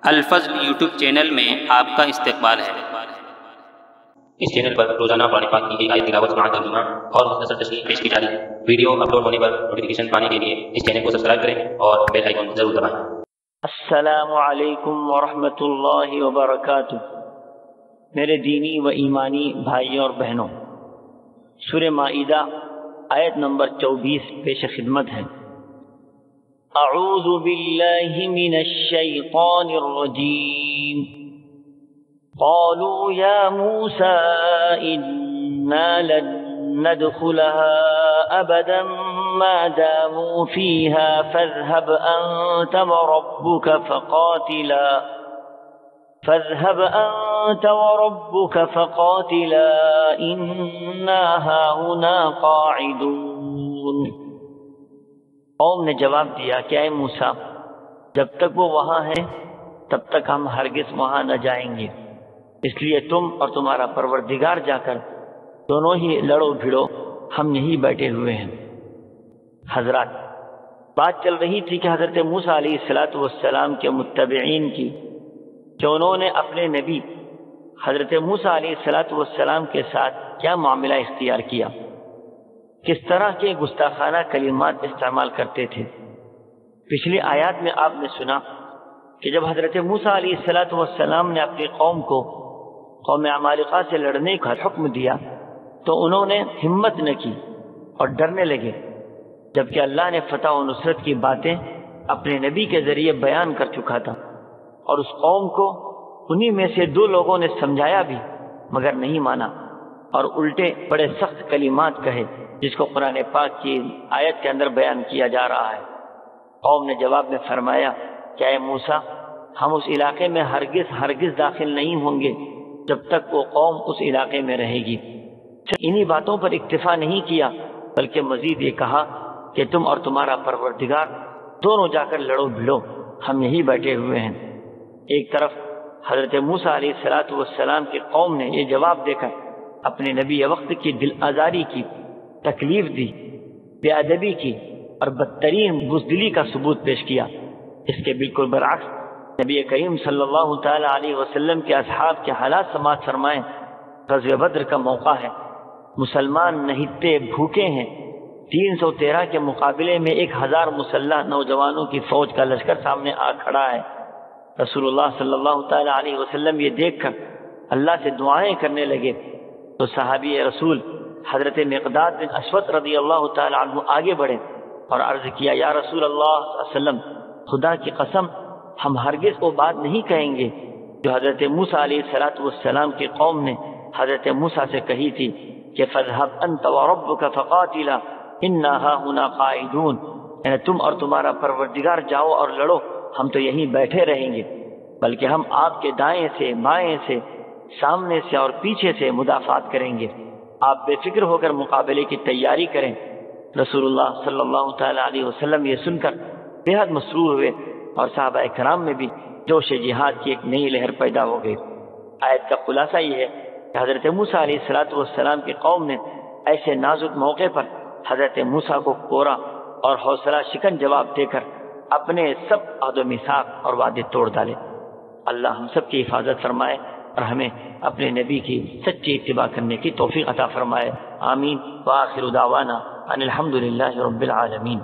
الفضل YouTube channel میں آپ کا استقبال ہے۔ اس چینل پر روزانہ قرآن پاک کی ایک آیت تلاوت مع ترجمہ اور مختصر تشریح پیش کی جا رہی ہے۔ ویڈیو اپلوڈ ہونے پر نوٹیفیکیشن پانے کے لیے اس چینل کو سبسکرائب کریں اور بیل آئیکن ضرور دبائیں۔ السلام علیکم ورحمۃ اللہ وبرکاتہ۔ میرے دینی و ایمانی بھائیوں اور بہنوں، سورہ مائدہ آیت نمبر 24 پیش خدمت ہے۔ اعوذ باللہ من الشیطان الرجیم۔ قالوا یا موسیٰ انا لن ندخلها ابدا ما داموا فيها فاذهب انت وربك فقاتلا انا هاهنا قاعدون۔ قوم نے جواب دیا کہ اے موسیٰ، جب تک وہ وہاں ہیں تب تک ہم ہرگز وہاں نہ جائیں گے، اس لیے تم اور تمہارا پروردگار جا کر دونوں ہی لڑو بھڑو، ہم یہی بیٹھے ہوئے ہیں۔ حضرات، بات چل رہی تھی کہ حضرت موسیٰ علیہ السلام کے متبعین کی، کہ انہوں نے اپنے نبی حضرت موسیٰ علیہ السلام کے ساتھ کیا معاملہ اختیار کیا، کس طرح کے گستاخانہ کلمات استعمال کرتے تھے۔ پچھلی آیات میں آپ نے سنا کہ جب حضرت موسیٰ علیہ السلام نے اپنی قوم کو قوم عمالقہ سے لڑنے کا حکم دیا تو انہوں نے ہمت نہ کی اور ڈرنے لگے، جبکہ اللہ نے فتح و نصرت کی باتیں اپنے نبی کے ذریعے بیان کر چکا تھا، اور اس قوم کو انہی میں سے 2 لوگوں نے سمجھایا بھی مگر نہیں مانا، اور الٹے بڑے سخت کلمات کہے، جس کو قرآن پاک کی آیت کے اندر بیان کیا جا رہا ہے۔ قوم نے جواب میں فرمایا کہ اے موسیٰ، ہم اس علاقے میں ہرگز داخل نہیں ہوں گے جب تک وہ قوم اس علاقے میں رہے گی۔ انہی باتوں پر اکتفا نہیں کیا، بلکہ مزید یہ کہا کہ تم اور تمہارا پروردگار دونوں جا کر لڑو بھڑو، ہم یہی بیٹھے ہوئے ہیں۔ ایک طرف حضرت موسیٰ علیہ السلام کی قوم نے یہ جواب دے کر اپنے نبی وقت کی دل آزاری کی، تکلیف دی، بے ادبی کی اور بدترین بزدلی کا ثبوت پیش کیا۔ اس کے بالکل برعکس نبی کریم صلی اللہ تعالی علیہ وسلم کے اصحاب کے حالات سماعت فرمائیں۔ غزوہ بدر کا موقع ہے، مسلمان نہتے بھوکے ہیں، 313 کے مقابلے میں 1000 مسلح نوجوانوں کی فوج کا لشکر سامنے آ کھڑا ہے۔ رسول اللہ صلی اللہ تعالی علیہ وسلم یہ دیکھ کر اللہ سے دعائیں کرنے لگے تو صحابی رسول حضرت مقداد بن اسود رضی اللہ تعالی عنہ آگے بڑھے اور عرض کیا، یا رسول اللہ صلی اللہ علیہ وسلم، خدا کی قسم ہم ہرگز وہ بات نہیں کہیں گے جو حضرت موسیٰ علیہ السلام کی قوم نے حضرت موسیٰ سے کہی تھی کہ فَاذْهَبْ أَنْتَ وَرَبُّكَ فَقَاتِلَا إِنَّا هَاهُنَا قَاعِدُونَ، یعنی تم اور تمہارا پروردگار جاؤ اور لڑو، ہم تو یہیں بیٹھے رہیں گے، بلکہ ہم آپ کے دائیں سے، بائیں سے، سامنے سے اور پیچھے سے مدافعات کریں گے، آپ بے فکر ہو کر مقابلے کی تیاری کریں۔ رسول اللہ صلی اللہ تعالی علیہ وسلم یہ سن کر بے حد مسرور ہوئے، اور صحابہ کرام میں بھی جوش جہاد کی ایک نئی لہر پیدا ہو گئی۔ آیت کا خلاصہ یہ ہے کہ حضرت موسیٰ علیہ السلام کی قوم نے ایسے نازک موقع پر حضرت موسیٰ کو کوڑا اور حوصلہ شکن جواب دے کر اپنے سب عہد و میثاق اور وعدے توڑ ڈالے۔ اللہ ہم سب کی حفاظت فرمائے اور ہمیں اپنے نبی کی سچی اتباع کرنے کی توفیق عطا فرمائے۔ آمین۔ وآخر دعوانا ان الحمد للہ رب العالمین۔